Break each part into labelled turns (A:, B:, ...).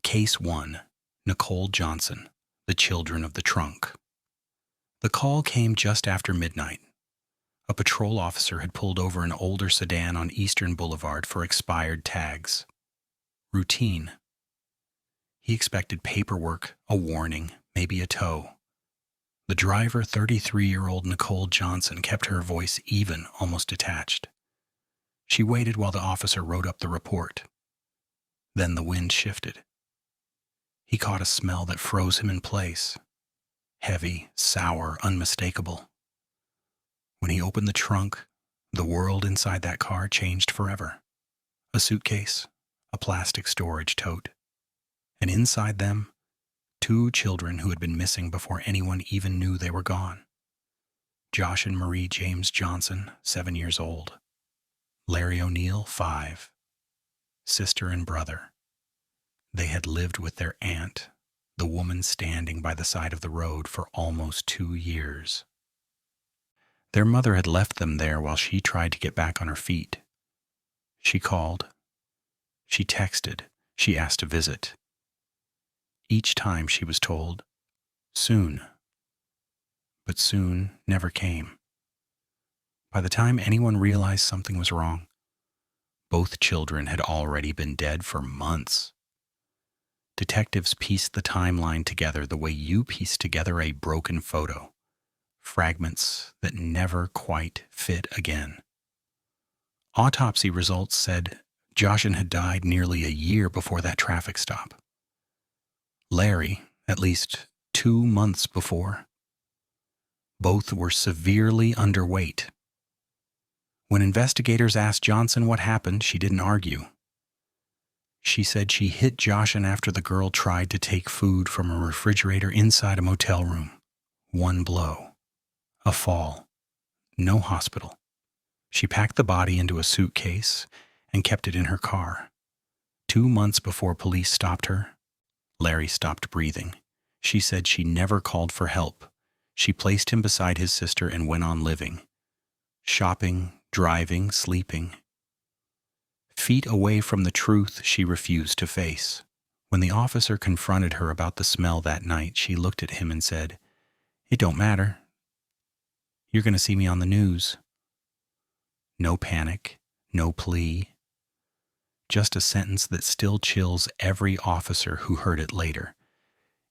A: Case 1. Nicole Johnson, The Children of the Trunk. The call came just after midnight. A patrol officer had pulled over an older sedan on Eastern Boulevard for expired tags. Routine. He expected paperwork, a warning, maybe a tow. The driver, 33-year-old Nicole Johnson, kept her voice even, almost detached. She waited while the officer wrote up the report. Then the wind shifted. He caught a smell that froze him in place. Heavy, sour, unmistakable. When he opened the trunk, the world inside that car changed forever. A suitcase, a plastic storage tote, and inside them, 2 children who had been missing before anyone even knew they were gone. Josh and Marie James Johnson, 7 years old. Larry O'Neill, 5. Sister and brother. They had lived with their aunt, the woman standing by the side of the road, for almost 2 years. Their mother had left them there while she tried to get back on her feet. She called. She texted. She asked to visit. Each time she was told, soon. But soon never came. By the time anyone realized something was wrong, both children had already been dead for months. Detectives pieced the timeline together the way you piece together a broken photo. Fragments that never quite fit again. Autopsy results said Joshin had died nearly a year before that traffic stop. Larry, at least 2 months before. Both were severely underweight. When investigators asked Johnson what happened, she didn't argue. She said she hit Joshin after the girl tried to take food from a refrigerator inside a motel room. 1 blow. A fall. No hospital. She packed the body into a suitcase and kept it in her car. 2 months before police stopped her, Larry stopped breathing. She said she never called for help. She placed him beside his sister and went on living. Shopping, driving, sleeping. Feet away from the truth she refused to face. When the officer confronted her about the smell that night, she looked at him and said, "It don't matter. You're going to see me on the news." No panic, no plea. Just a sentence that still chills every officer who heard it later.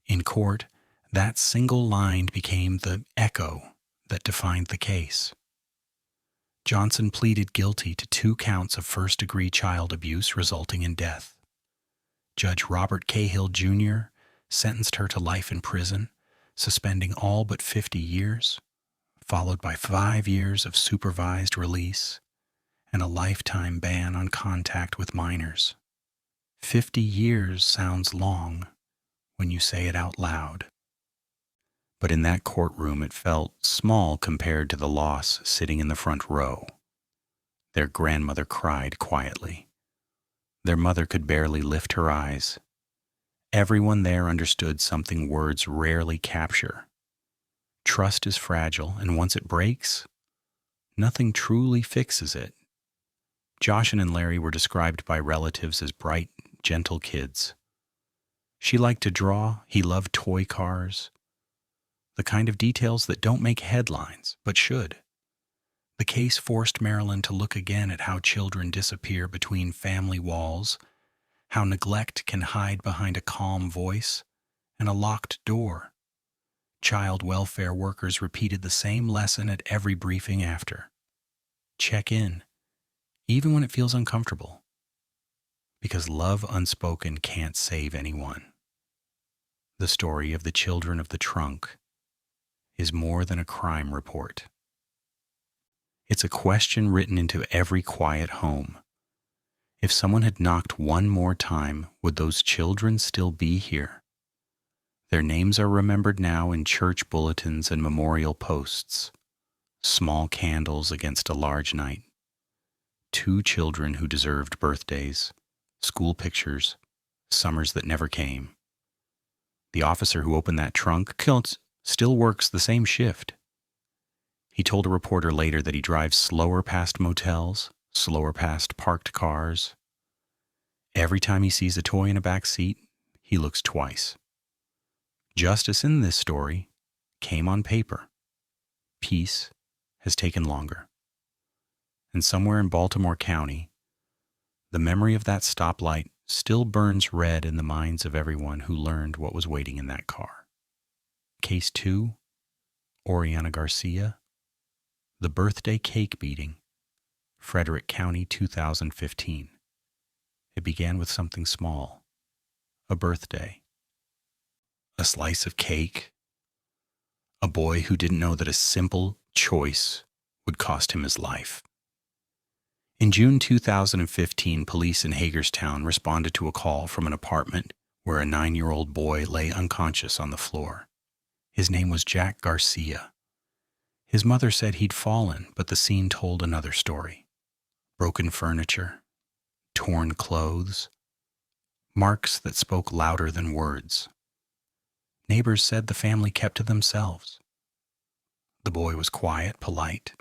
A: In court, that single line became the echo that defined the case. Johnson pleaded guilty to 2 counts of first-degree child abuse resulting in death. Judge Robert Cahill, Jr. sentenced her to life in prison, suspending all but 50 years, followed by 5 years of supervised release and a lifetime ban on contact with minors. 50 years sounds long when you say it out loud. But in that courtroom it felt small compared to the loss sitting in the front row. Their grandmother cried quietly. Their mother could barely lift her eyes. Everyone there understood something words rarely capture. Trust is fragile, and once it breaks, nothing truly fixes it. Joshin and Larry were described by relatives as bright, gentle kids. She liked to draw, he loved toy cars. The kind of details that don't make headlines, but should. The case forced Marilyn to look again at how children disappear between family walls, how neglect can hide behind a calm voice and a locked door. Child welfare workers repeated the same lesson at every briefing after. Check in, even when it feels uncomfortable. Because love unspoken can't save anyone. The story of the children of the trunk is more than a crime report. It's a question written into every quiet home. If someone had knocked one more time, would those children still be here? Their names are remembered now in church bulletins and memorial posts. Small candles against a large night. 2 children who deserved birthdays, school pictures, summers that never came. The officer who opened that trunk still works the same shift. He told a reporter later that he drives slower past motels, slower past parked cars. Every time he sees a toy in a back seat, he looks twice. Justice in this story came on paper. Peace has taken longer. And somewhere in Baltimore County, the memory of that stoplight still burns red in the minds of everyone who learned what was waiting in that car. Case 2, Oriana Garcia, the birthday cake beating, Frederick County, 2015. It began with something small, a birthday, a slice of cake, a boy who didn't know that a simple choice would cost him his life. In June 2015, police in Hagerstown responded to a call from an apartment where a 9-year-old boy lay unconscious on the floor. His name was Jack Garcia. His mother said he'd fallen, but the scene told another story. Broken furniture, torn clothes, marks that spoke louder than words. Neighbors said the family kept to themselves. The boy was quiet, polite.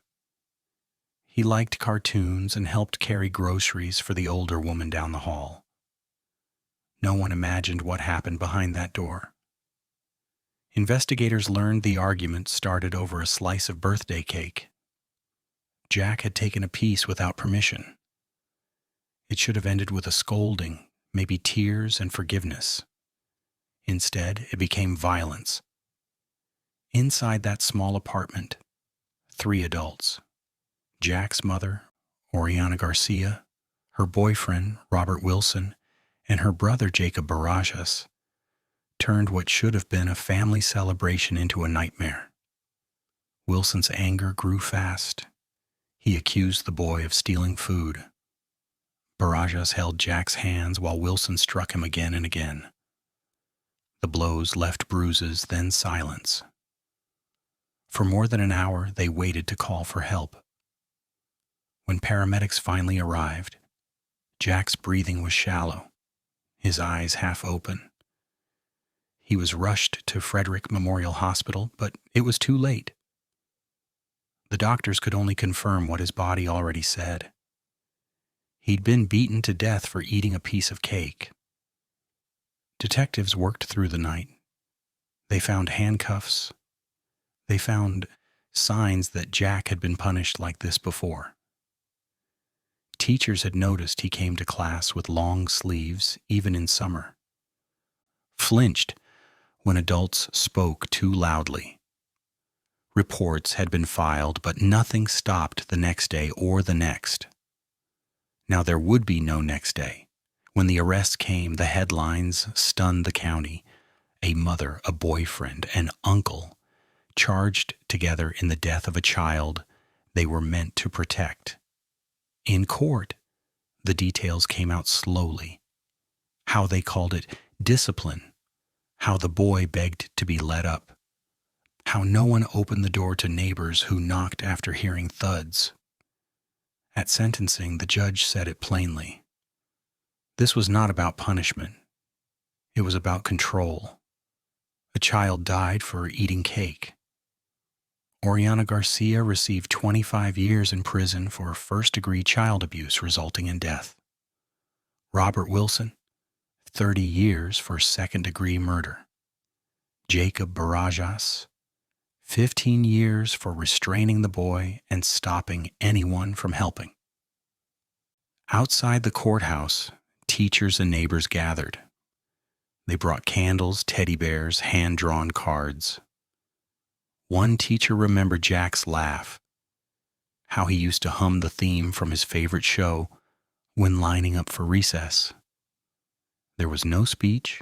A: He liked cartoons and helped carry groceries for the older woman down the hall. No one imagined what happened behind that door. Investigators learned the argument started over a slice of birthday cake. Jack had taken a piece without permission. It should have ended with a scolding, maybe tears and forgiveness. Instead, it became violence. Inside that small apartment, 3 adults. Jack's mother, Oriana Garcia, her boyfriend, Robert Wilson, and her brother, Jacob Barajas, turned what should have been a family celebration into a nightmare. Wilson's anger grew fast. He accused the boy of stealing food. Barajas held Jack's hands while Wilson struck him again and again. The blows left bruises, then silence. For more than an hour, they waited to call for help. When paramedics finally arrived, Jack's breathing was shallow, his eyes half open. He was rushed to Frederick Memorial Hospital, but it was too late. The doctors could only confirm what his body already said. He'd been beaten to death for eating a piece of cake. Detectives worked through the night. They found handcuffs. They found signs that Jack had been punished like this before. Teachers had noticed he came to class with long sleeves, even in summer. Flinched when adults spoke too loudly. Reports had been filed, but nothing stopped the next day or the next. Now there would be no next day. When the arrests came, the headlines stunned the county. A mother, a boyfriend, an uncle, charged together in the death of a child they were meant to protect. In court, the details came out slowly. How they called it discipline. How the boy begged to be let up. How no one opened the door to neighbors who knocked after hearing thuds. At sentencing, the judge said it plainly. This was not about punishment. It was about control. A child died for eating cake. Oriana Garcia received 25 years in prison for first-degree child abuse resulting in death. Robert Wilson, 30 years for second-degree murder. Jacob Barajas, 15 years for restraining the boy and stopping anyone from helping. Outside the courthouse, teachers and neighbors gathered. They brought candles, teddy bears, hand-drawn cards. One teacher remembered Jack's laugh, how he used to hum the theme from his favorite show when lining up for recess. There was no speech,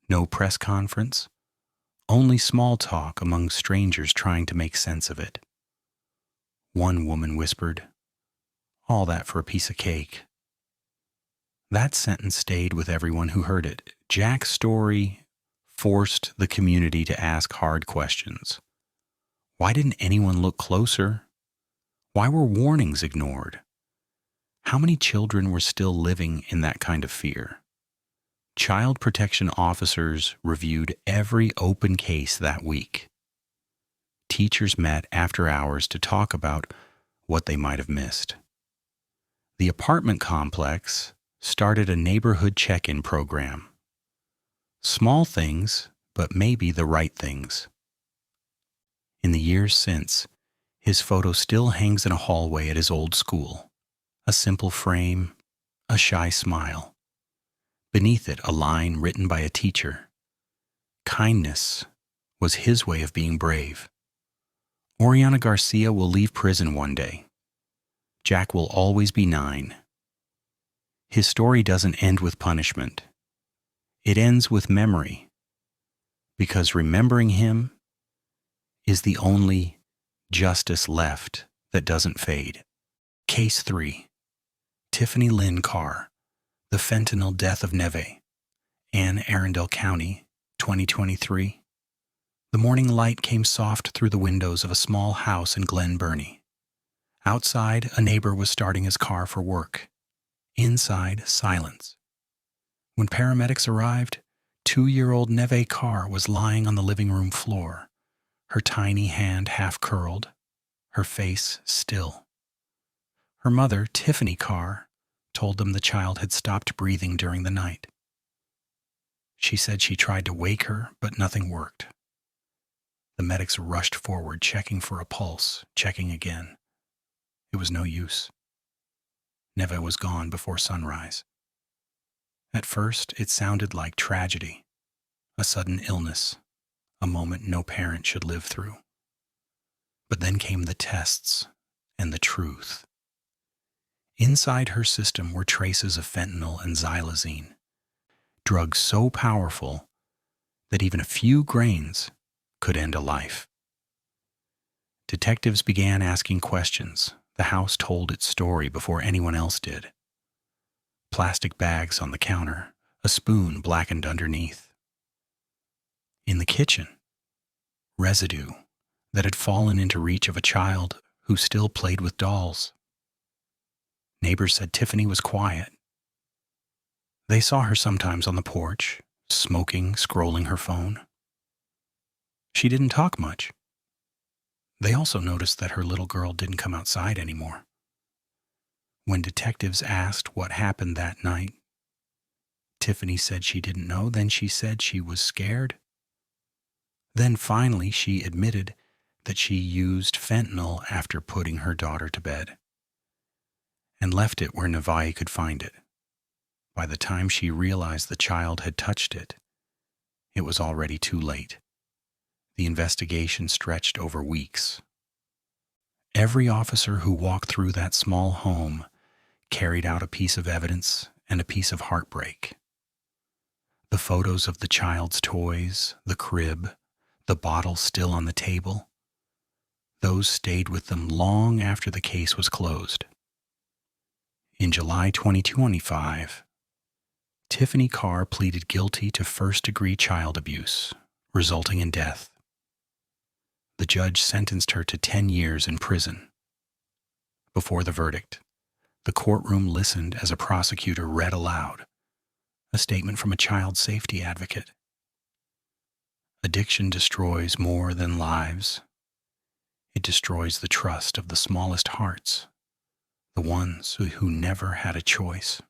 A: no press conference, only small talk among strangers trying to make sense of it. One woman whispered, "All that for a piece of cake." That sentence stayed with everyone who heard it. Jack's story forced the community to ask hard questions. Why didn't anyone look closer? Why were warnings ignored? How many children were still living in that kind of fear? Child protection officers reviewed every open case that week. Teachers met after hours to talk about what they might have missed. The apartment complex started a neighborhood check-in program. Small things, but maybe the right things. In the years since, his photo still hangs in a hallway at his old school. A simple frame, a shy smile. Beneath it, a line written by a teacher. Kindness was his way of being brave. Oriana Garcia will leave prison one day. Jack will always be 9. His story doesn't end with punishment. It ends with memory, because remembering him is the only justice left that doesn't fade. Case 3. Tiffany Lynne Carr, the fentanyl death of Nevaeh, Arundel County, 2023. The morning light came soft through the windows of a small house in Glen Burnie. Outside, a neighbor was starting his car for work. Inside, silence. When paramedics arrived, 2-year-old Nevaeh Carr was lying on the living room floor, her tiny hand half-curled, her face still. Her mother, Tiffany Carr, told them the child had stopped breathing during the night. She said she tried to wake her, but nothing worked. The medics rushed forward, checking for a pulse, checking again. It was no use. Nevaeh was gone before sunrise. At first, it sounded like tragedy, a sudden illness, a moment no parent should live through. But then came the tests and the truth. Inside her system were traces of fentanyl and xylazine, drugs so powerful that even a few grains could end a life. Detectives began asking questions. The house told its story before anyone else did. Plastic bags on the counter, a spoon blackened underneath. In the kitchen, residue that had fallen into reach of a child who still played with dolls. Neighbors said Tiffany was quiet. They saw her sometimes on the porch, smoking, scrolling her phone. She didn't talk much. They also noticed that her little girl didn't come outside anymore. When detectives asked what happened that night, Tiffany said she didn't know. Then she said she was scared. Then finally she admitted that she used fentanyl after putting her daughter to bed and left it where Nevaeh could find it. By the time she realized the child had touched it, it was already too late. The investigation stretched over weeks. Every officer who walked through that small home carried out a piece of evidence and a piece of heartbreak. The photos of the child's toys, the crib, the bottle still on the table, those stayed with them long after the case was closed. In July 2025, Tiffany Carr pleaded guilty to first-degree child abuse, resulting in death. The judge sentenced her to 10 years in prison. Before the verdict, the courtroom listened as a prosecutor read aloud a statement from a child safety advocate. Addiction destroys more than lives. It destroys the trust of the smallest hearts, the ones who never had a choice.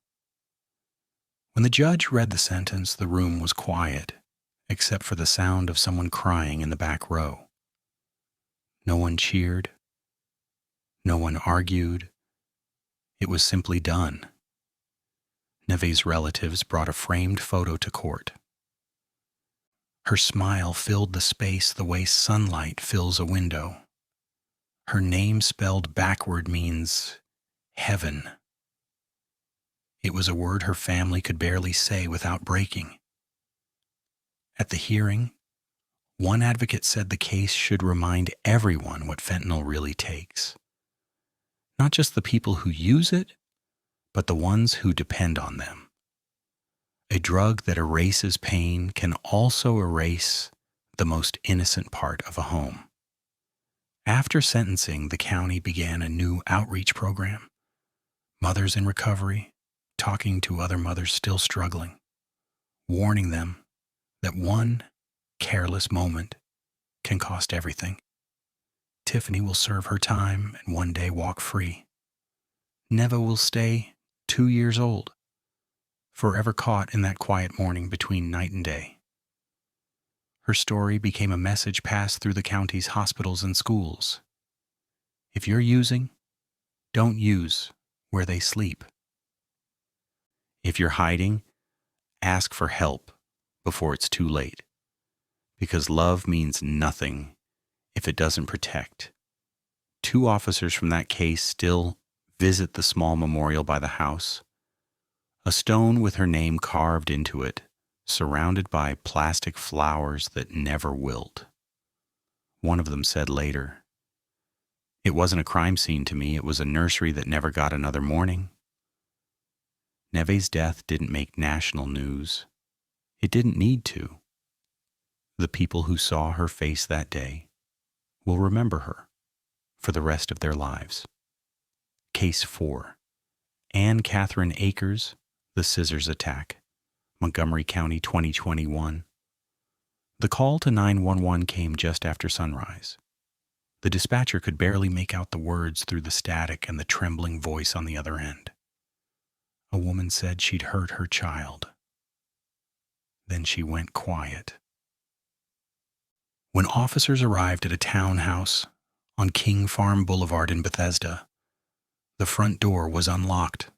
A: When the judge read the sentence, the room was quiet, except for the sound of someone crying in the back row. No one cheered. No one argued. It was simply done. Nevaeh's relatives brought a framed photo to court. Her smile filled the space the way sunlight fills a window. Her name spelled backward means heaven. It was a word her family could barely say without breaking. At the hearing, one advocate said the case should remind everyone what fentanyl really takes. Not just the people who use it, but the ones who depend on them. A drug that erases pain can also erase the most innocent part of a home. After sentencing, the county began a new outreach program. Mothers in recovery, talking to other mothers still struggling, warning them that one careless moment can cost everything. Tiffany will serve her time and one day walk free. Nevaeh will stay 2 years old, forever caught in that quiet morning between night and day. Her story became a message passed through the county's hospitals and schools. If you're using, don't use where they sleep. If you're hiding, ask for help before it's too late, because love means nothing if it doesn't protect. 2 officers from that case still visit the small memorial by the house, a stone with her name carved into it, surrounded by plastic flowers that never wilt. One of them said later, "It wasn't a crime scene to me, it was a nursery that never got another morning." Nevaeh's death didn't make national news. It didn't need to. The people who saw her face that day will remember her for the rest of their lives. Case 4. Anne Catherine Akers, the scissors attack. Montgomery County, 2021. The call to 911 came just after sunrise. The dispatcher could barely make out the words through the static and the trembling voice on the other end. A woman said she'd hurt her child. Then she went quiet. When officers arrived at a townhouse on King Farm Boulevard in Bethesda, the front door was unlocked.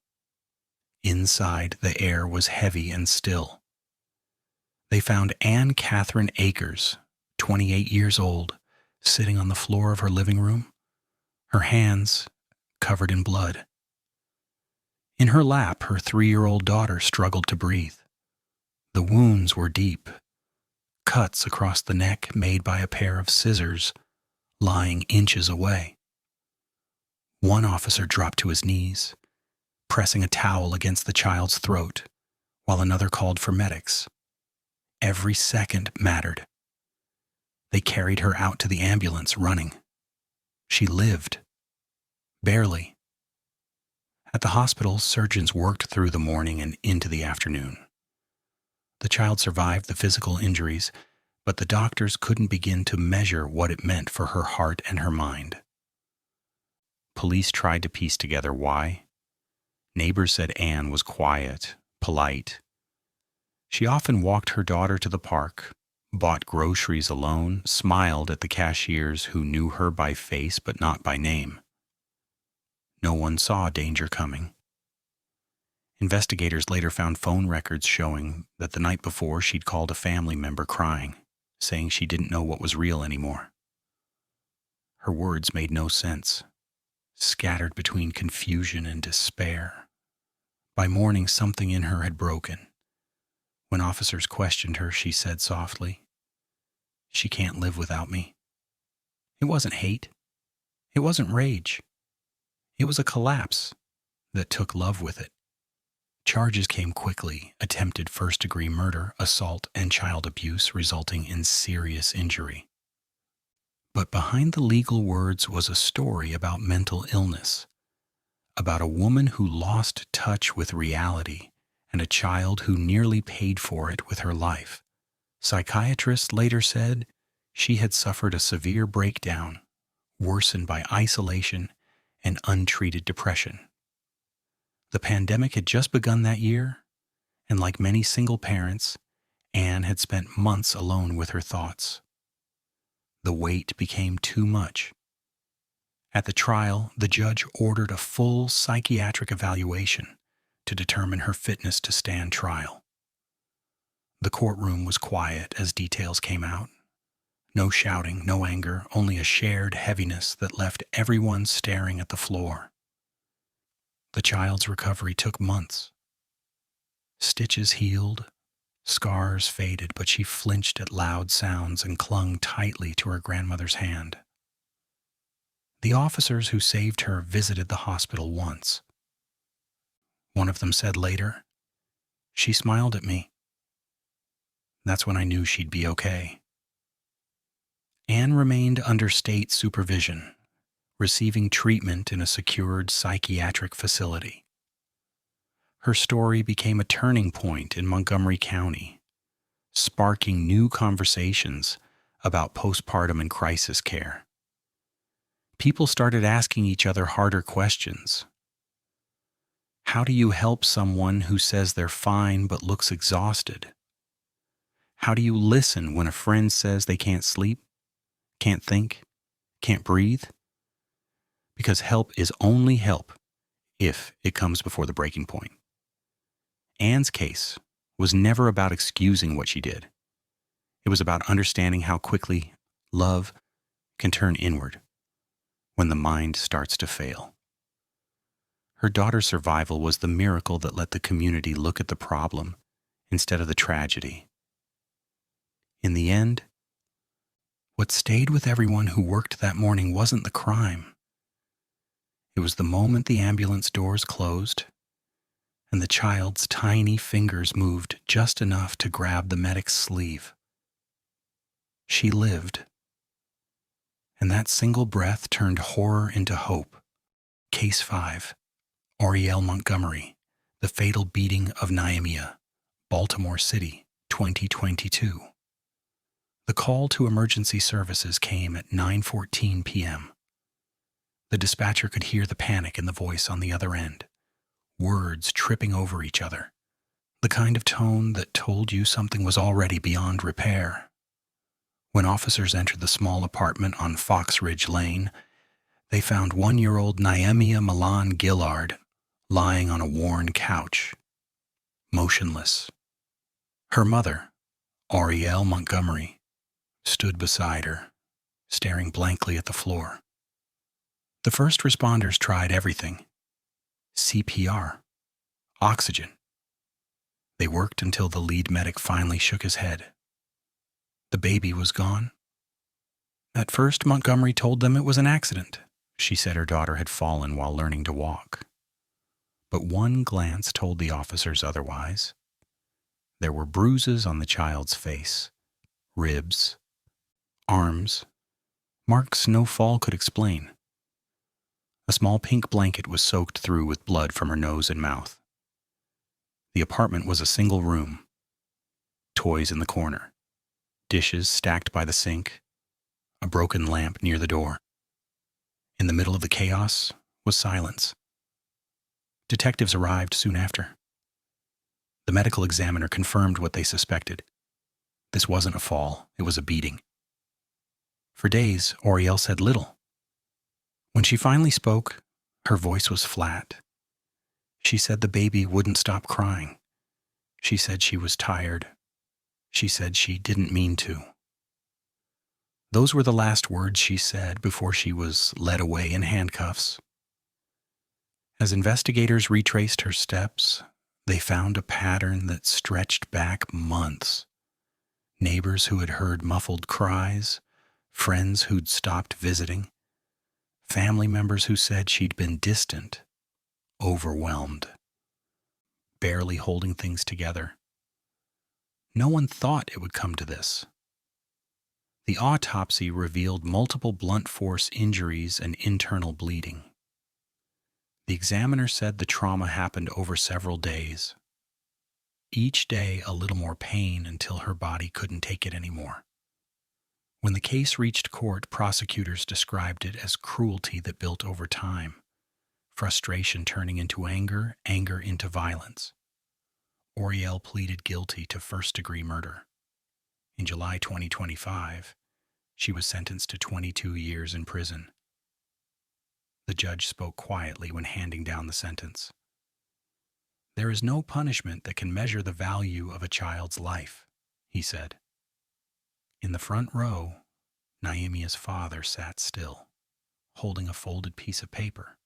A: Inside, the air was heavy and still. They found Anne Catherine Akers, 28 years old, sitting on the floor of her living room, her hands covered in blood. In her lap, her 3-year-old daughter struggled to breathe. The wounds were deep, cuts across the neck made by a pair of scissors lying inches away. One officer dropped to his knees, pressing a towel against the child's throat, while another called for medics. Every second mattered. They carried her out to the ambulance, running. She lived. Barely. At the hospital, surgeons worked through the morning and into the afternoon. The child survived the physical injuries, but the doctors couldn't begin to measure what it meant for her heart and her mind. Police tried to piece together why. Neighbors said Anne was quiet, polite. She often walked her daughter to the park, bought groceries alone, smiled at the cashiers who knew her by face but not by name. No one saw danger coming. Investigators later found phone records showing that the night before she'd called a family member crying, saying she didn't know what was real anymore. Her words made no sense, scattered between confusion and despair. By morning, something in her had broken. When officers questioned her, she said softly, "She can't live without me." It wasn't hate. It wasn't rage. It was a collapse that took love with it. Charges came quickly: attempted first-degree murder, assault, and child abuse resulting in serious injury. But behind the legal words was a story about mental illness, about a woman who lost touch with reality and a child who nearly paid for it with her life. Psychiatrists later said she had suffered a severe breakdown, worsened by isolation and untreated depression. The pandemic had just begun that year, and like many single parents, Anne had spent months alone with her thoughts. The weight became too much. At the trial, the judge ordered a full psychiatric evaluation to determine her fitness to stand trial. The courtroom was quiet as details came out. No shouting, no anger, only a shared heaviness that left everyone staring at the floor. The child's recovery took months. Stitches healed, scars faded, but she flinched at loud sounds and clung tightly to her grandmother's hand. The officers who saved her visited the hospital once. One of them said later, "She smiled at me. That's when I knew she'd be okay." Anne remained under state supervision, receiving treatment in a secured psychiatric facility. Her story became a turning point in Montgomery County, sparking new conversations about postpartum and crisis care. People started asking each other harder questions. How do you help someone who says they're fine but looks exhausted? How do you listen when a friend says they can't sleep, can't think, can't breathe? Because help is only help if it comes before the breaking point. Anne's case was never about excusing what she did. It was about understanding how quickly love can turn inward when the mind starts to fail. Her daughter's survival was the miracle that let the community look at the problem instead of the tragedy. In the end, what stayed with everyone who worked that morning wasn't the crime. It was the moment the ambulance doors closed and the child's tiny fingers moved just enough to grab the medic's sleeve. She lived, and that single breath turned horror into hope. Case 5, Aurielle Montgomery, the fatal beating of Nyemia, Baltimore City, 2022. The call to emergency services came at 9:14 p.m. The dispatcher could hear the panic in the voice on the other end, words tripping over each other, the kind of tone that told you something was already beyond repair. When officers entered the small apartment on Fox Ridge Lane, they found 1-year-old Nyemia Milan Gillard lying on a worn couch, motionless. Her mother, Aurielle Montgomery, stood beside her, staring blankly at the floor. The first responders tried everything: CPR, oxygen. They worked until the lead medic finally shook his head. The baby was gone. At first, Montgomery told them it was an accident. She said her daughter had fallen while learning to walk. But one glance told the officers otherwise. There were bruises on the child's face, ribs, arms, marks no fall could explain. A small pink blanket was soaked through with blood from her nose and mouth. The apartment was a single room. Toys in the corner, dishes stacked by the sink, a broken lamp near the door. In the middle of the chaos was silence. Detectives arrived soon after. The medical examiner confirmed what they suspected. This wasn't a fall, it was a beating. For days, Aurielle said little. When she finally spoke, her voice was flat. She said the baby wouldn't stop crying. She said she was tired. She said she didn't mean to. Those were the last words she said before she was led away in handcuffs. As investigators retraced her steps, they found a pattern that stretched back months. Neighbors who had heard muffled cries, friends who'd stopped visiting, family members who said she'd been distant, overwhelmed, barely holding things together. No one thought it would come to this. The autopsy revealed multiple blunt force injuries and internal bleeding. The examiner said the trauma happened over several days. Each day a little more pain until her body couldn't take it anymore. When the case reached court, prosecutors described it as cruelty that built over time, frustration turning into anger, anger into violence. Aurielle pleaded guilty to first-degree murder. In July 2025, she was sentenced to 22 years in prison. The judge spoke quietly when handing down the sentence. "There is no punishment that can measure the value of a child's life," he said. In the front row, Nyemia's father sat still, holding a folded piece of paper.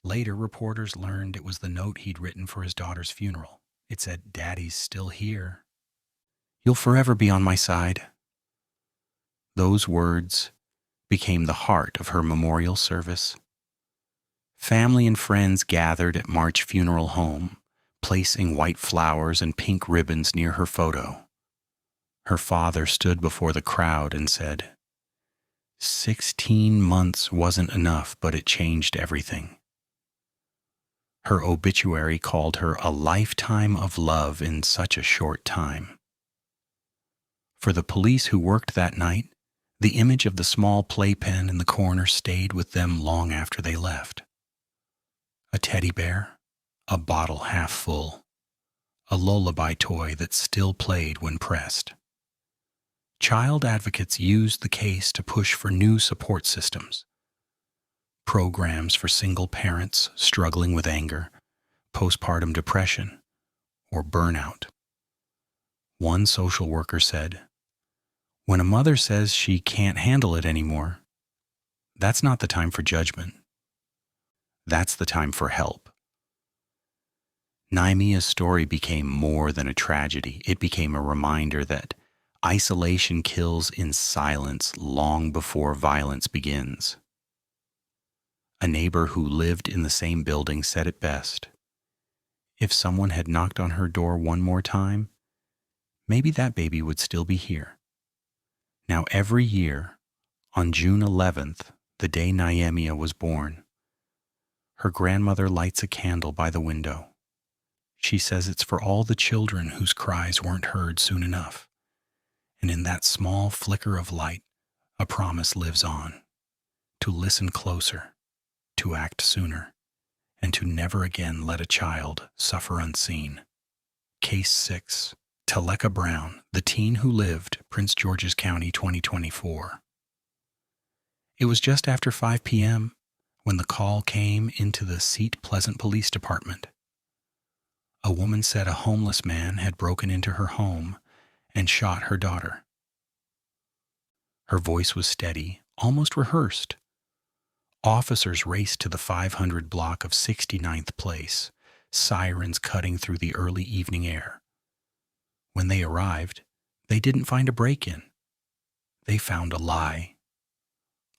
A: Later, reporters learned it was the note he'd written for his daughter's funeral. It said, "Daddy's still here. You'll forever be on my side." Those words became the heart of her memorial service. Family and friends gathered at March Funeral Home, placing white flowers and pink ribbons near her photo. Her father stood before the crowd and said, 16 months wasn't enough, but it changed everything." Her obituary called her a lifetime of love in such a short time. For the police who worked that night, the image of the small playpen in the corner stayed with them long after they left. A teddy bear, a bottle half full, a lullaby toy that still played when pressed. Child advocates used the case to push for new support systems, programs for single parents struggling with anger, postpartum depression, or burnout. One social worker said, "When a mother says she can't handle it anymore, that's not the time for judgment. That's the time for help." Nyemia's story became more than a tragedy. It became a reminder that isolation kills in silence long before violence begins. A neighbor who lived in the same building said it best. If someone had knocked on her door one more time, maybe that baby would still be here. Now every year, on June 11th, the day Nyemia was born, her grandmother lights a candle by the window. She says it's for all the children whose cries weren't heard soon enough. And in that small flicker of light, a promise lives on: to listen closer, to act sooner, and to never again let a child suffer unseen. Case 6. Talecka Brown, the teen who lived, Prince George's County, 2024. It was just after 5 p.m. when the call came into the Seat Pleasant Police Department. A woman said a homeless man had broken into her home and shot her daughter. Her voice was steady, almost rehearsed. Officers raced to the 500 block of 69th Place, sirens cutting through the early evening air. When they arrived, they didn't find a break-in. They found a lie.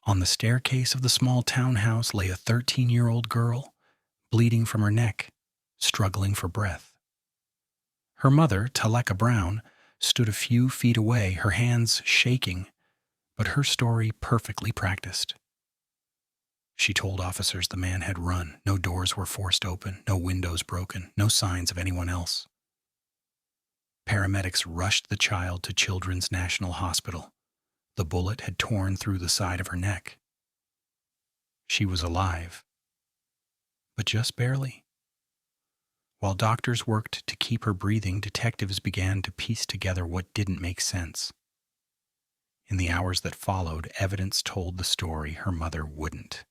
A: On the staircase of the small townhouse lay a 13-year-old girl, bleeding from her neck, struggling for breath. Her mother, Talecka Brown, stood a few feet away, her hands shaking, but her story perfectly practiced. She told officers the man had run. No doors were forced open, no windows broken, no signs of anyone else. Paramedics rushed the child to Children's National Hospital. The bullet had torn through the side of her neck. She was alive, but just barely. While doctors worked to keep her breathing, detectives began to piece together what didn't make sense. In the hours that followed, evidence told the story her mother wouldn't.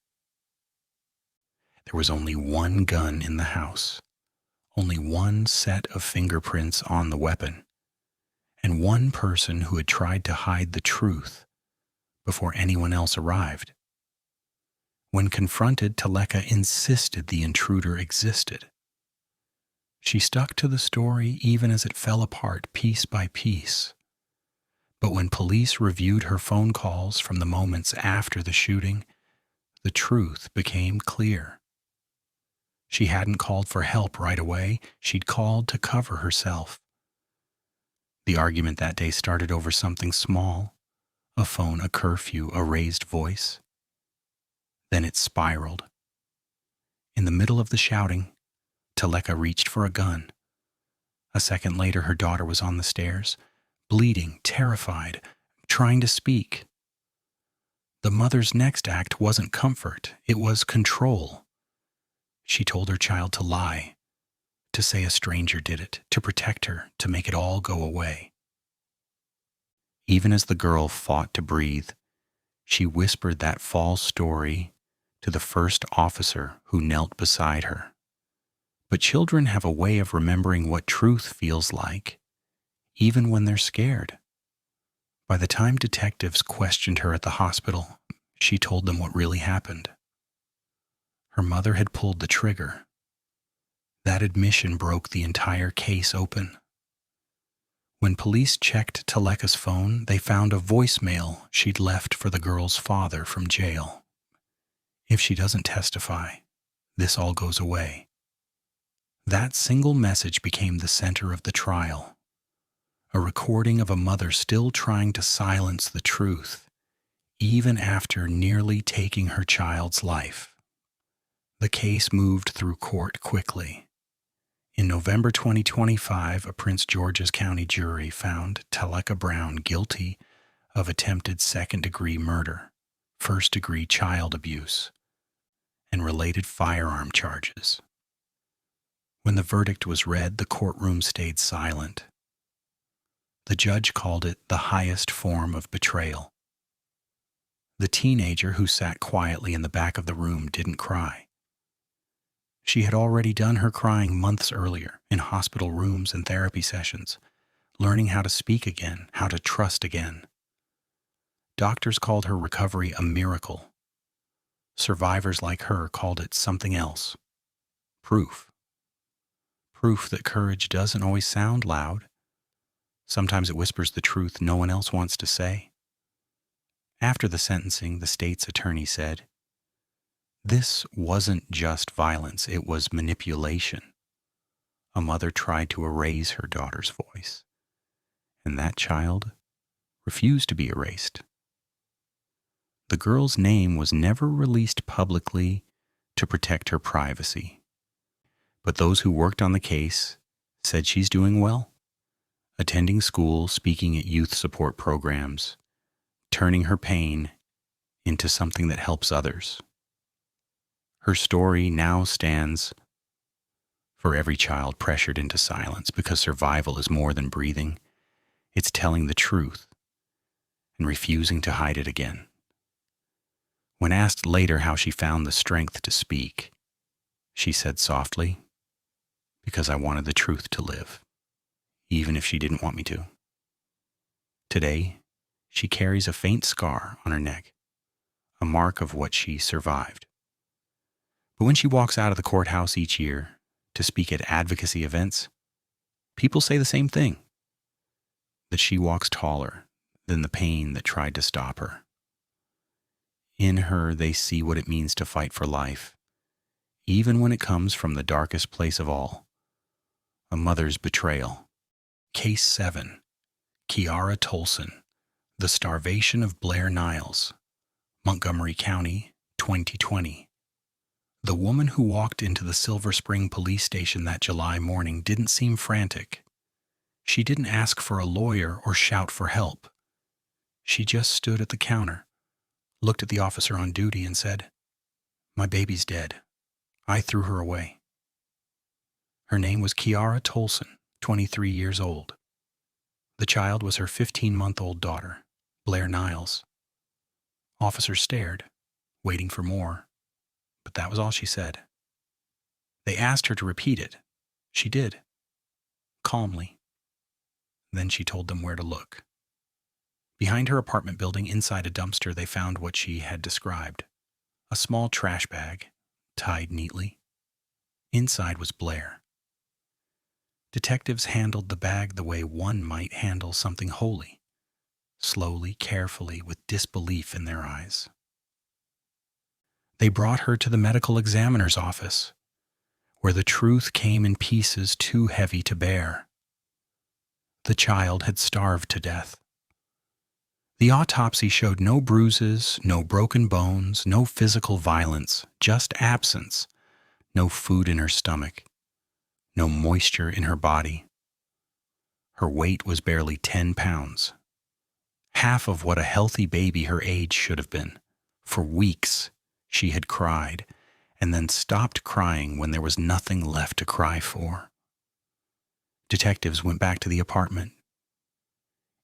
A: There was only one gun in the house, only one set of fingerprints on the weapon, and one person who had tried to hide the truth before anyone else arrived. When confronted, Talecka insisted the intruder existed. She stuck to the story even as it fell apart piece by piece. But when police reviewed her phone calls from the moments after the shooting, the truth became clear. She hadn't called for help right away. She'd called to cover herself. The argument that day started over something small: a phone, a curfew, a raised voice. Then it spiraled. In the middle of the shouting, Talecka reached for a gun. A second later, her daughter was on the stairs, bleeding, terrified, trying to speak. The mother's next act wasn't comfort, it was control. She told her child to lie, to say a stranger did it, to protect her, to make it all go away. Even as the girl fought to breathe, she whispered that false story to the first officer who knelt beside her. But children have a way of remembering what truth feels like, even when they're scared. By the time detectives questioned her at the hospital, she told them what really happened. Her mother had pulled the trigger. That admission broke the entire case open. When police checked Talecka's phone, they found a voicemail she'd left for the girl's father from jail. "If she doesn't testify, this all goes away." That single message became the center of the trial, a recording of a mother still trying to silence the truth, even after nearly taking her child's life. The case moved through court quickly. In November 2025, a Prince George's County jury found Talecka Brown guilty of attempted second-degree murder, first-degree child abuse, and related firearm charges. When the verdict was read, the courtroom stayed silent. The judge called it the highest form of betrayal. The teenager who sat quietly in the back of the room didn't cry. She had already done her crying months earlier in hospital rooms and therapy sessions, learning how to speak again, how to trust again. Doctors called her recovery a miracle. Survivors like her called it something else. Proof. Proof that courage doesn't always sound loud. Sometimes it whispers the truth no one else wants to say. After the sentencing, the state's attorney said, "This wasn't just violence, it was manipulation. A mother tried to erase her daughter's voice, and that child refused to be erased." The girl's name was never released publicly to protect her privacy. But those who worked on the case said she's doing well, attending school, speaking at youth support programs, turning her pain into something that helps others. Her story now stands for every child pressured into silence, because survival is more than breathing. It's telling the truth and refusing to hide it again. When asked later how she found the strength to speak, she said softly, "Because I wanted the truth to live, even if she didn't want me to." Today, she carries a faint scar on her neck, a mark of what she survived. But when she walks out of the courthouse each year to speak at advocacy events, people say the same thing, that she walks taller than the pain that tried to stop her. In her, they see what it means to fight for life, even when it comes from the darkest place of all, a mother's betrayal. Case 7, Kiearra Tolson, The Starvation of Blair Niles, Montgomery County, 2020. The woman who walked into the Silver Spring police station that July morning didn't seem frantic. She didn't ask for a lawyer or shout for help. She just stood at the counter, looked at the officer on duty and said, "My baby's dead. I threw her away." Her name was Kiearra Tolson, 23 years old. The child was her 15-month-old daughter, Blair Niles. Officers stared, waiting for more, but that was all she said. They asked her to repeat it. She did, calmly. Then she told them where to look. Behind her apartment building, inside a dumpster, they found what she had described, a small trash bag, tied neatly. Inside was Blair. Detectives handled the bag the way one might handle something holy, slowly, carefully, with disbelief in their eyes. They brought her to the medical examiner's office, where the truth came in pieces too heavy to bear. The child had starved to death. The autopsy showed no bruises, no broken bones, no physical violence, just absence, no food in her stomach, no moisture in her body. Her weight was barely 10 pounds, half of what a healthy baby her age should have been. For weeks, she had cried, and then stopped crying when there was nothing left to cry for. Detectives went back to the apartment.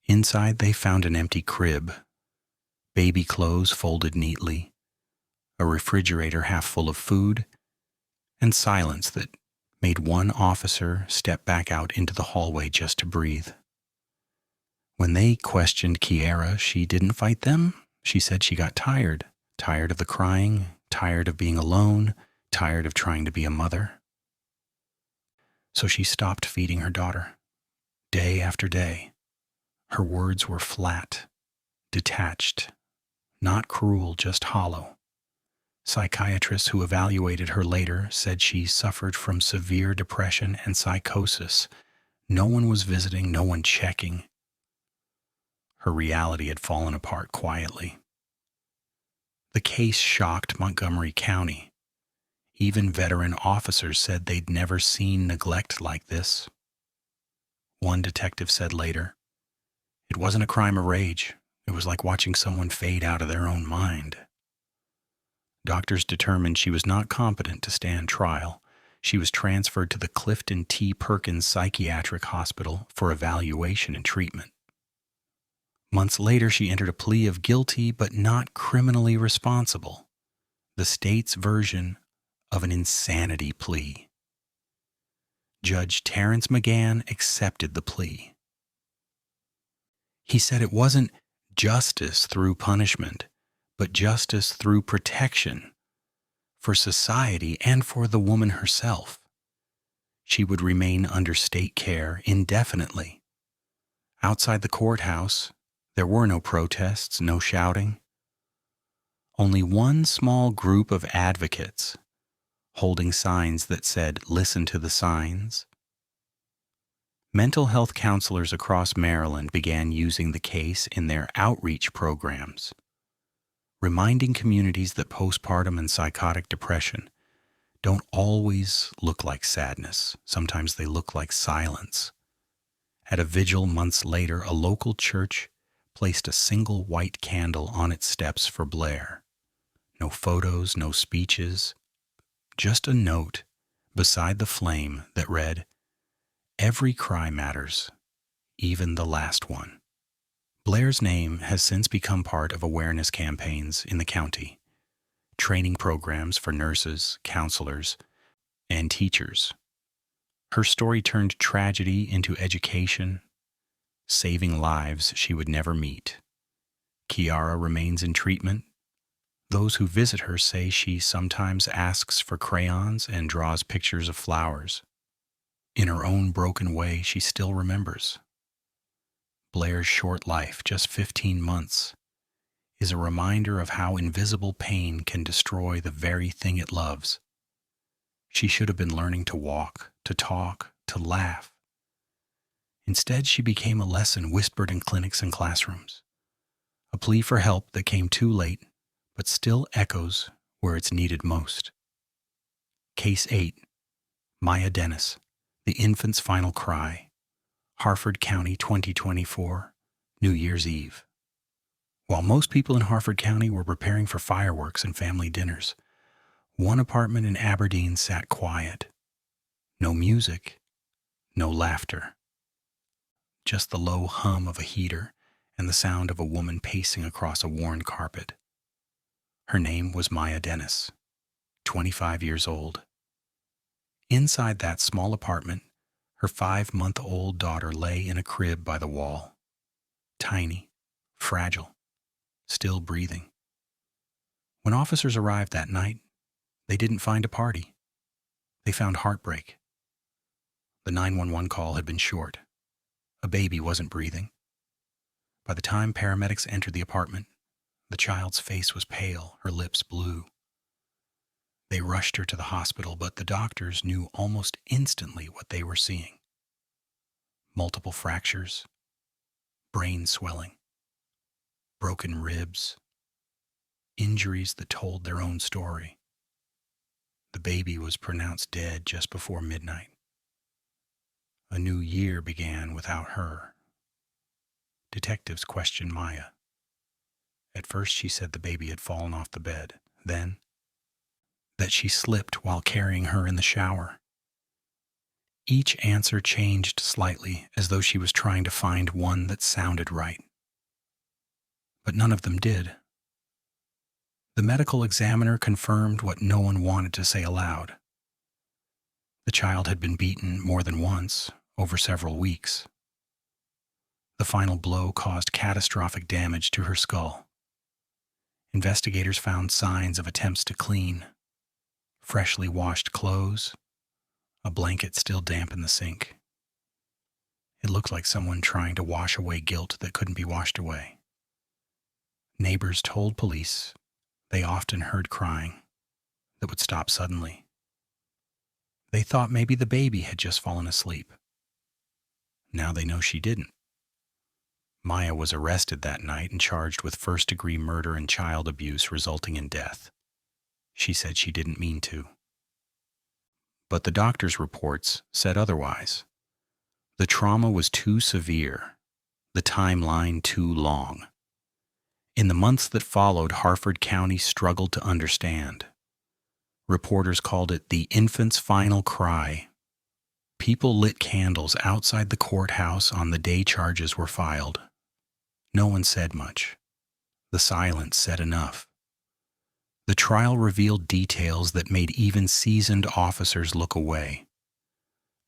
A: Inside, they found an empty crib, baby clothes folded neatly, a refrigerator half full of food, and silence that made one officer step back out into the hallway just to breathe. When they questioned Kiearra, she didn't fight them. She said she got tired of the crying, tired of being alone, tired of trying to be a mother. So she stopped feeding her daughter, day after day. Her words were flat, detached, not cruel, just hollow. Psychiatrists who evaluated her later said she suffered from severe depression and psychosis. No one was visiting, no one checking. Her reality had fallen apart quietly. The case shocked Montgomery County. Even veteran officers said they'd never seen neglect like this. One detective said later, "It wasn't a crime of rage. It was like watching someone fade out of their own mind." Doctors determined she was not competent to stand trial. She was transferred to the Clifton T. Perkins Psychiatric Hospital for evaluation and treatment. Months later, she entered a plea of guilty but not criminally responsible, the state's version of an insanity plea. Judge Terrence McGann accepted the plea. He said it wasn't justice through punishment, but justice through protection for society and for the woman herself. She would remain under state care indefinitely. Outside the courthouse, there were no protests, no shouting. Only one small group of advocates holding signs that said, "Listen to the signs." Mental health counselors across Maryland began using the case in their outreach programs, reminding communities that postpartum and psychotic depression don't always look like sadness. Sometimes they look like silence. At a vigil months later, a local church placed a single white candle on its steps for Blair. No photos, no speeches, just a note beside the flame that read, "Every cry matters, even the last one." Blair's name has since become part of awareness campaigns in the county, training programs for nurses, counselors, and teachers. Her story turned tragedy into education, saving lives she would never meet. Kiearra remains in treatment. Those who visit her say she sometimes asks for crayons and draws pictures of flowers. In her own broken way, she still remembers. Blair's short life, just 15 months, is a reminder of how invisible pain can destroy the very thing it loves. She should have been learning to walk, to talk, to laugh. Instead, she became a lesson whispered in clinics and classrooms, a plea for help that came too late, but still echoes where it's needed most. Case 8, Maya Dennis, the infant's final cry, Harford County, 2024, New Year's Eve. While most people in Harford County were preparing for fireworks and family dinners, one apartment in Aberdeen sat quiet. No music, no laughter. Just the low hum of a heater and the sound of a woman pacing across a worn carpet. Her name was Maya Dennis, 25 years old. Inside that small apartment, her 5-month-old daughter lay in a crib by the wall. Tiny, fragile, still breathing. When officers arrived that night, they didn't find a party. They found heartbreak. The 911 call had been short. A baby wasn't breathing. By the time paramedics entered the apartment, the child's face was pale, her lips blue. They rushed her to the hospital, but the doctors knew almost instantly what they were seeing. Multiple fractures, brain swelling, broken ribs, injuries that told their own story. The baby was pronounced dead just before midnight. A new year began without her. Detectives questioned Maya. At first she said the baby had fallen off the bed, then that she slipped while carrying her in the shower. Each answer changed slightly, as though she was trying to find one that sounded right. But none of them did. The medical examiner confirmed what no one wanted to say aloud. The child had been beaten more than once, over several weeks. The final blow caused catastrophic damage to her skull. Investigators found signs of attempts to clean, freshly washed clothes, a blanket still damp in the sink. It looked like someone trying to wash away guilt that couldn't be washed away. Neighbors told police they often heard crying that would stop suddenly. They thought maybe the baby had just fallen asleep. Now they know she didn't. Maya was arrested that night and charged with first-degree murder and child abuse resulting in death. She said she didn't mean to. But the doctor's reports said otherwise. The trauma was too severe, the timeline too long. In the months that followed, Harford County struggled to understand. Reporters called it the infant's final cry. People lit candles outside the courthouse on the day charges were filed. No one said much. The silence said enough. The trial revealed details that made even seasoned officers look away.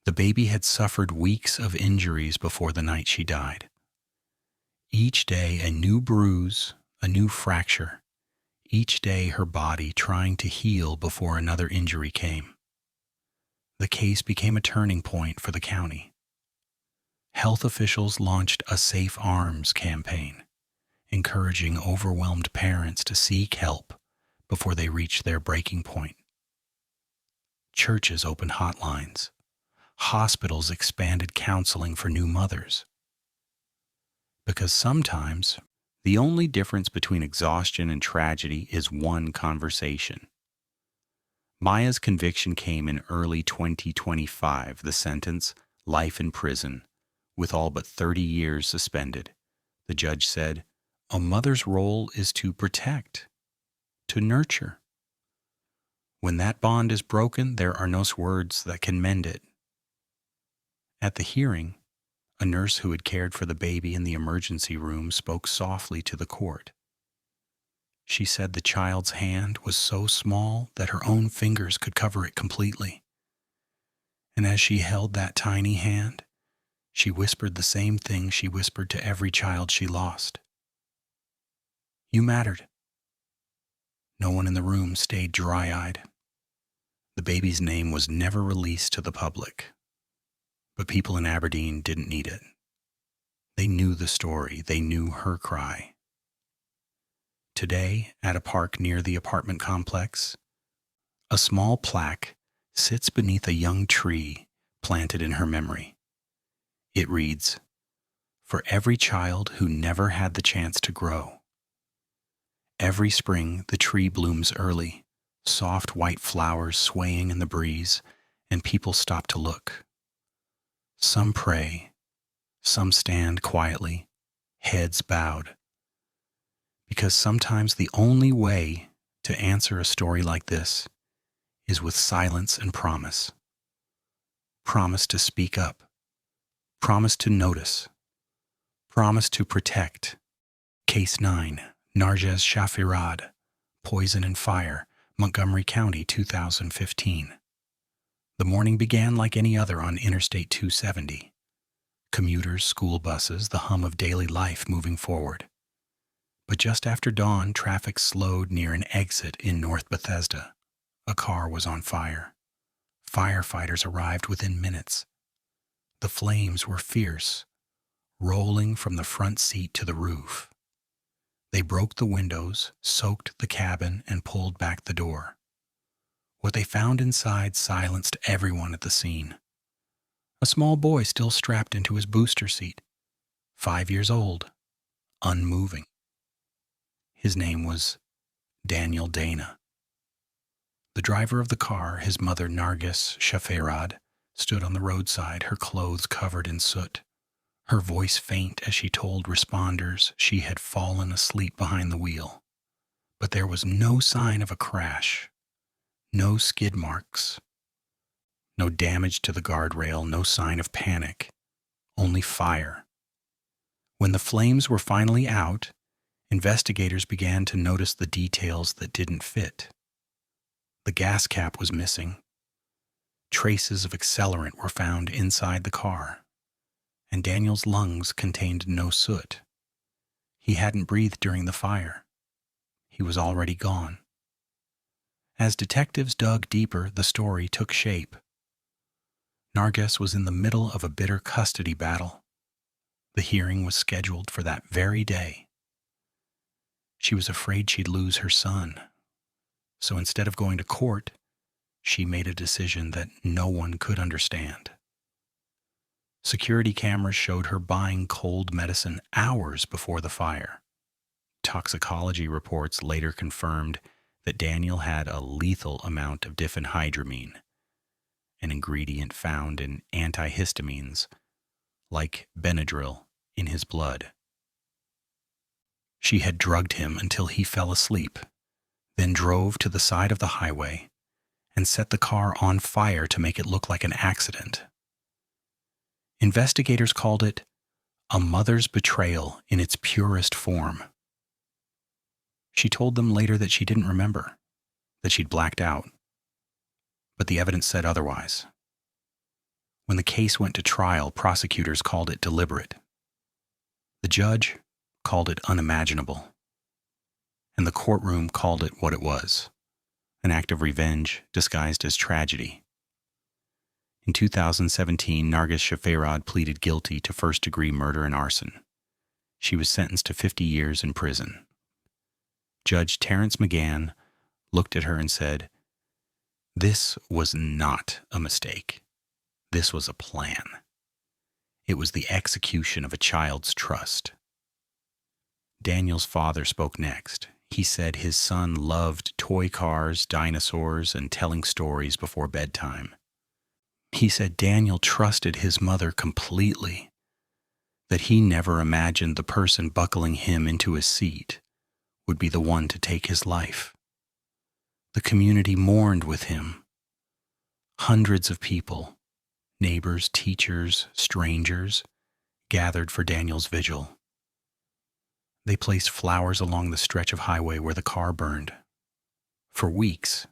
A: The baby had suffered weeks of injuries before the night she died. Each day a new bruise, a new fracture. Each day her body trying to heal before another injury came. The case became a turning point for the county. Health officials launched a Safe Arms campaign, encouraging overwhelmed parents to seek help before they reached their breaking point. Churches opened hotlines. Hospitals expanded counseling for new mothers. Because sometimes, the only difference between exhaustion and tragedy is one conversation. Maya's conviction came in early 2025, the sentence, life in prison, with all but 30 years suspended. The judge said, "A mother's role is to protect, to nurture. When that bond is broken, there are no words that can mend it." At the hearing, a nurse who had cared for the baby in the emergency room spoke softly to the court. She said the child's hand was so small that her own fingers could cover it completely. And as she held that tiny hand, she whispered the same thing she whispered to every child she lost. "You mattered." No one in the room stayed dry-eyed. The baby's name was never released to the public. But people in Aberdeen didn't need it. They knew the story. They knew her cry. Today, at a park near the apartment complex, a small plaque sits beneath a young tree planted in her memory. It reads, "For every child who never had the chance to grow." Every spring, the tree blooms early, soft white flowers swaying in the breeze, and people stop to look. Some pray, some stand quietly, heads bowed. Because sometimes the only way to answer a story like this is with silence and promise. Promise to speak up. Promise to notice. Promise to protect. Case 9, Narges Shafeirad, Poison and Fire, Montgomery County, 2015. The morning began like any other on Interstate 270. Commuters, school buses, the hum of daily life moving forward. But just after dawn, traffic slowed near an exit in North Bethesda. A car was on fire. Firefighters arrived within minutes. The flames were fierce, rolling from the front seat to the roof. They broke the windows, soaked the cabin, and pulled back the door. What they found inside silenced everyone at the scene. A small boy still strapped into his booster seat, 5 years old, unmoving. His name was Daniel Dana. The driver of the car, his mother Narges Shafeirad, stood on the roadside, her clothes covered in soot, her voice faint as she told responders she had fallen asleep behind the wheel. But there was no sign of a crash. No skid marks, no damage to the guardrail, no sign of panic, only fire. When the flames were finally out, investigators began to notice the details that didn't fit. The gas cap was missing. Traces of accelerant were found inside the car, and Daniel's lungs contained no soot. He hadn't breathed during the fire. He was already gone. As detectives dug deeper, the story took shape. Narges was in the middle of a bitter custody battle. The hearing was scheduled for that very day. She was afraid she'd lose her son. So instead of going to court, she made a decision that no one could understand. Security cameras showed her buying cold medicine hours before the fire. Toxicology reports later confirmed that Daniel had a lethal amount of diphenhydramine, an ingredient found in antihistamines like Benadryl in his blood. She had drugged him until he fell asleep, then drove to the side of the highway, and set the car on fire to make it look like an accident. Investigators called it a mother's betrayal in its purest form. She told them later that she didn't remember, that she'd blacked out. But the evidence said otherwise. When the case went to trial, prosecutors called it deliberate. The judge called it unimaginable. And the courtroom called it what it was, an act of revenge disguised as tragedy. In 2017, Narges Shafeirad pleaded guilty to first-degree murder and arson. She was sentenced to 50 years in prison. Judge Terrence McGann looked at her and said, "This was not a mistake. This was a plan. It was the execution of a child's trust." Daniel's father spoke next. He said his son loved toy cars, dinosaurs, and telling stories before bedtime. He said Daniel trusted his mother completely, that he never imagined the person buckling him into his seat would be the one to take his life. The community mourned with him. Hundreds of people, neighbors, teachers, strangers, gathered for Daniel's vigil. They placed flowers along the stretch of highway where the car burned. For weeks,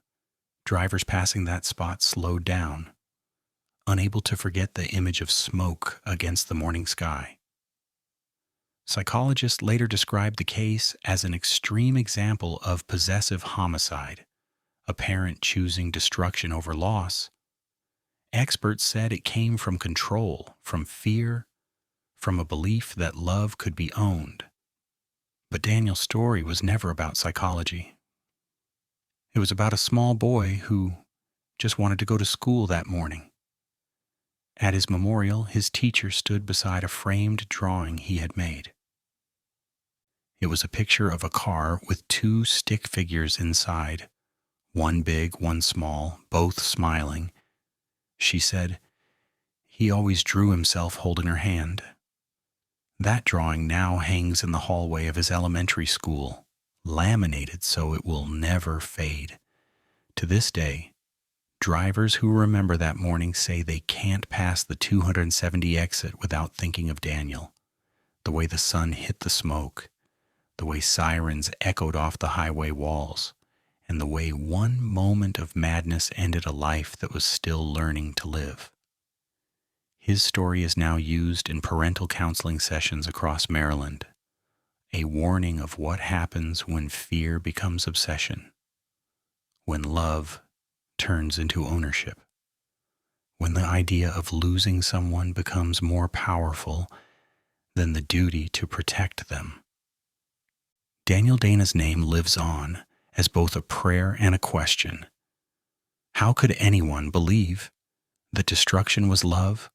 A: drivers passing that spot slowed down, unable to forget the image of smoke against the morning sky. Psychologists later described the case as an extreme example of possessive homicide, a parent choosing destruction over loss. Experts said it came from control, from fear, from a belief that love could be owned. But Daniel's story was never about psychology. It was about a small boy who just wanted to go to school that morning. At his memorial, his teacher stood beside a framed drawing he had made. It was a picture of a car with two stick figures inside, one big, one small, both smiling. She said, "He always drew himself holding her hand." That drawing now hangs in the hallway of his elementary school, laminated so it will never fade. To this day, drivers who remember that morning say they can't pass the 270 exit without thinking of Daniel, the way the sun hit the smoke, the way sirens echoed off the highway walls, and the way one moment of madness ended a life that was still learning to live. His story is now used in parental counseling sessions across Maryland, a warning of what happens when fear becomes obsession, when love turns into ownership, when the idea of losing someone becomes more powerful than the duty to protect them. Daniel Dana's name lives on as both a prayer and a question. How could anyone believe that destruction was love?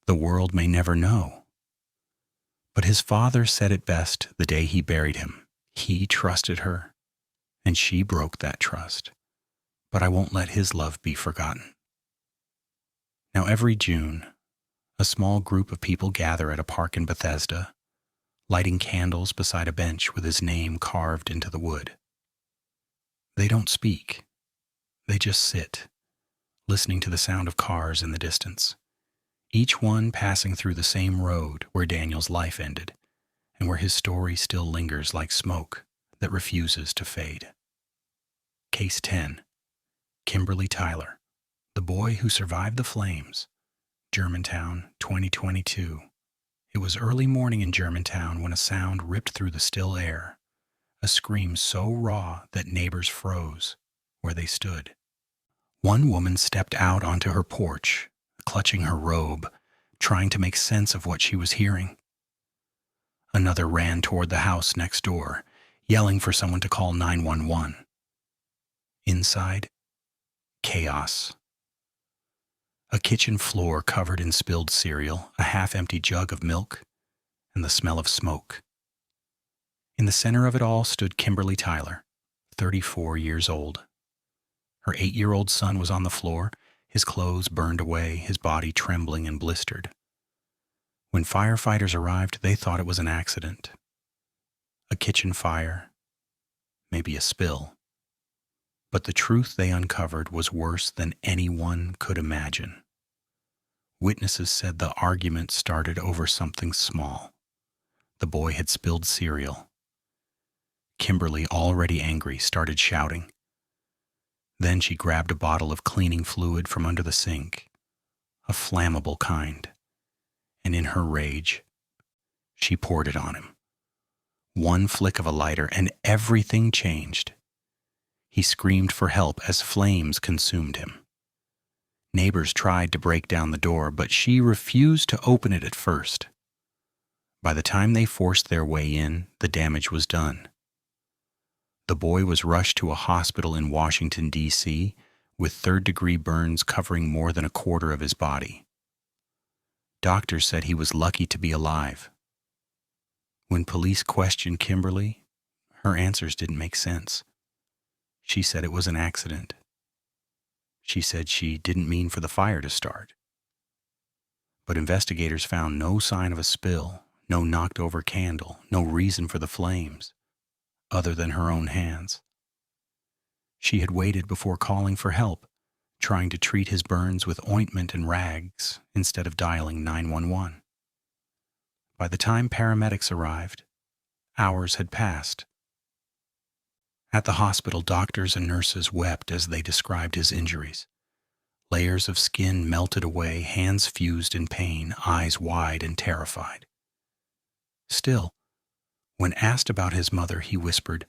A: The world may never know. But his father said it best the day he buried him. He trusted her, and she broke that trust. But I won't let his love be forgotten. Now every June, a small group of people gather at a park in Bethesda, lighting candles beside a bench with his name carved into the wood. They don't speak. They just sit, listening to the sound of cars in the distance, each one passing through the same road where Daniel's life ended and where his story still lingers like smoke that refuses to fade. Case 10. Kimberly Tyler, the boy who survived the flames. Germantown, 2022. It was early morning in Germantown when a sound ripped through the still air, a scream so raw that neighbors froze where they stood. One woman stepped out onto her porch, clutching her robe, trying to make sense of what she was hearing. Another ran toward the house next door, yelling for someone to call 911. Inside, chaos. A kitchen floor covered in spilled cereal, a half-empty jug of milk, and the smell of smoke. In the center of it all stood Kimberly Tyler, 34 years old. Her 8-year-old son was on the floor, his clothes burned away, his body trembling and blistered. When firefighters arrived, they thought it was an accident. A kitchen fire, maybe a spill. But the truth they uncovered was worse than anyone could imagine. Witnesses said the argument started over something small. The boy had spilled cereal. Kimberly, already angry, started shouting. Then she grabbed a bottle of cleaning fluid from under the sink, a flammable kind, and in her rage, she poured it on him. One flick of a lighter and everything changed. He screamed for help as flames consumed him. Neighbors tried to break down the door, but she refused to open it at first. By the time they forced their way in, the damage was done. The boy was rushed to a hospital in Washington, D.C., with third-degree burns covering more than a quarter of his body. Doctors said he was lucky to be alive. When police questioned Kimberly, her answers didn't make sense. She said it was an accident. She said she didn't mean for the fire to start. But investigators found no sign of a spill, no knocked-over candle, no reason for the flames, other than her own hands. She had waited before calling for help, trying to treat his burns with ointment and rags instead of dialing 911. By the time paramedics arrived, hours had passed. At the hospital, doctors and nurses wept as they described his injuries. Layers of skin melted away, hands fused in pain, eyes wide and terrified. Still, when asked about his mother, he whispered,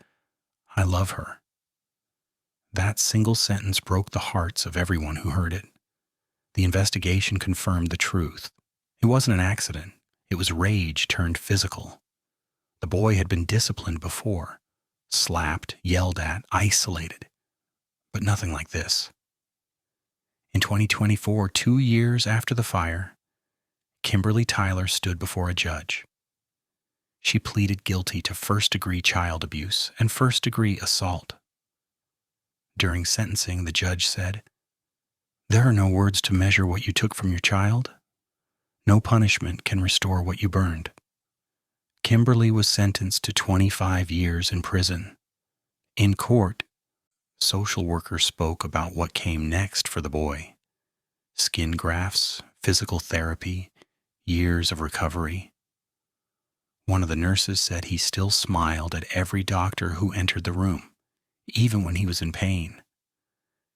A: "I love her." That single sentence broke the hearts of everyone who heard it. The investigation confirmed the truth. It wasn't an accident. It was rage turned physical. The boy had been disciplined before, slapped, yelled at, isolated, but nothing like this. In 2024, 2 years after the fire, Kimberly Tyler stood before a judge. She pleaded guilty to first-degree child abuse and first-degree assault. During sentencing, the judge said, "There are no words to measure what you took from your child. No punishment can restore what you burned." Kimberly was sentenced to 25 years in prison. In court, social workers spoke about what came next for the boy. Skin grafts, physical therapy, years of recovery. One of the nurses said he still smiled at every doctor who entered the room, even when he was in pain.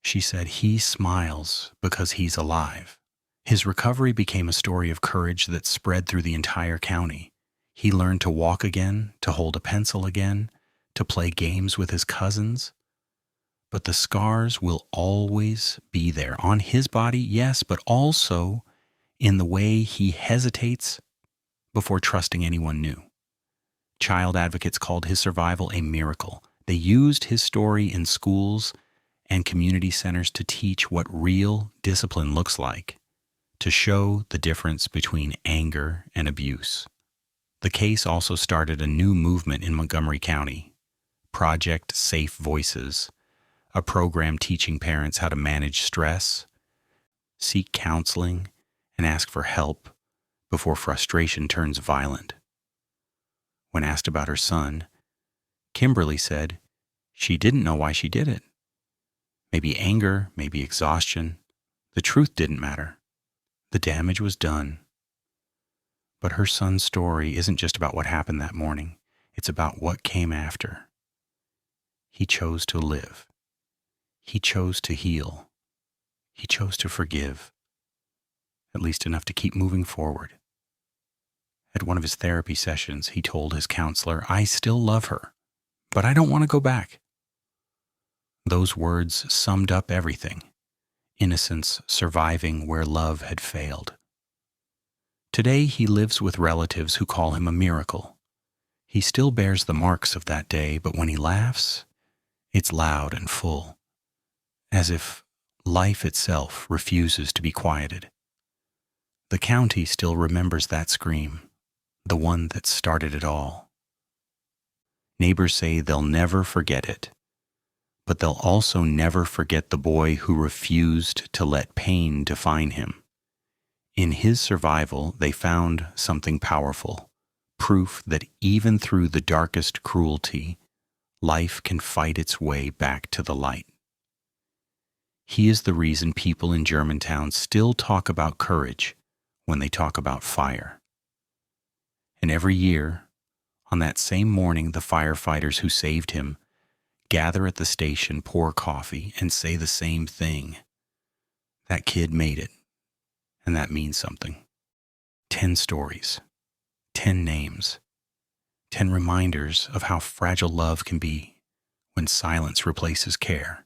A: She said he smiles because he's alive. His recovery became a story of courage that spread through the entire county. He learned to walk again, to hold a pencil again, to play games with his cousins. But the scars will always be there, on his body, yes, but also in the way he hesitates before trusting anyone new. Child advocates called his survival a miracle. They used his story in schools and community centers to teach what real discipline looks like, to show the difference between anger and abuse. The case also started a new movement in Montgomery County, Project Safe Voices, a program teaching parents how to manage stress, seek counseling, and ask for help before frustration turns violent. When asked about her son, Kimberly said she didn't know why she did it. Maybe anger, maybe exhaustion. The truth didn't matter. The damage was done. But her son's story isn't just about what happened that morning. It's about what came after. He chose to live. He chose to heal. He chose to forgive. At least enough to keep moving forward. At one of his therapy sessions, he told his counselor, "I still love her, but I don't want to go back." Those words summed up everything. Innocence surviving where love had failed. Today he lives with relatives who call him a miracle. He still bears the marks of that day, but when he laughs, it's loud and full, as if life itself refuses to be quieted. The county still remembers that scream, the one that started it all. Neighbors say they'll never forget it, but they'll also never forget the boy who refused to let pain define him. In his survival, they found something powerful, proof that even through the darkest cruelty, life can fight its way back to the light. He is the reason people in Germantown still talk about courage when they talk about fire. And every year, on that same morning, the firefighters who saved him gather at the station, pour coffee, and say the same thing. That kid made it, and that means something. 10 stories, 10 names, 10 reminders of how fragile love can be when silence replaces care.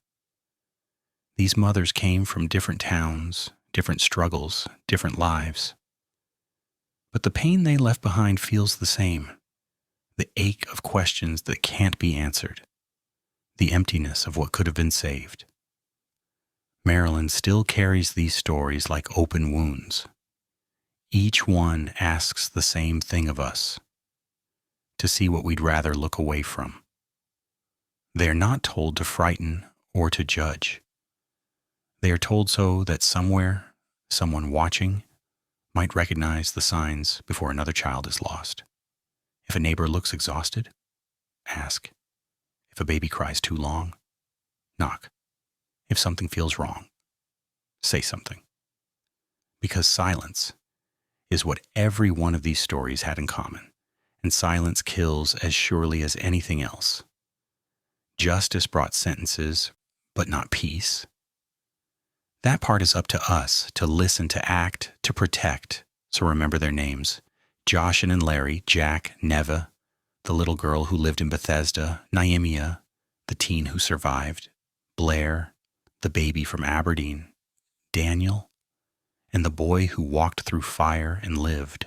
A: These mothers came from different towns, different struggles, different lives. But the pain they left behind feels the same. The ache of questions that can't be answered. The emptiness of what could have been saved. Marilyn still carries these stories like open wounds. Each one asks the same thing of us, to see what we'd rather look away from. They are not told to frighten or to judge. They are told so that somewhere, someone watching might recognize the signs before another child is lost. If a neighbor looks exhausted, ask. If a baby cries too long, knock. If something feels wrong, say something. Because silence is what every one of these stories had in common, and silence kills as surely as anything else. Justice brought sentences, but not peace. That part is up to us to listen, to act, to protect. So remember their names: Josh and Larry, Jack, Nevaeh, the little girl who lived in Bethesda, Nyemia, the teen who survived, Blair, the baby from Aberdeen, Daniel, and the boy who walked through fire and lived.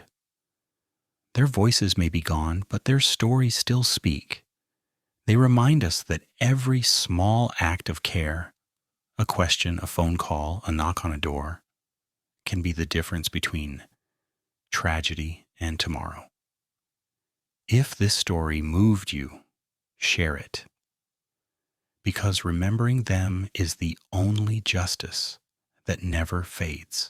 A: Their voices may be gone, but their stories still speak. They remind us that every small act of care, a question, a phone call, a knock on a door, can be the difference between tragedy and tomorrow. If this story moved you, share it. Because remembering them is the only justice that never fades.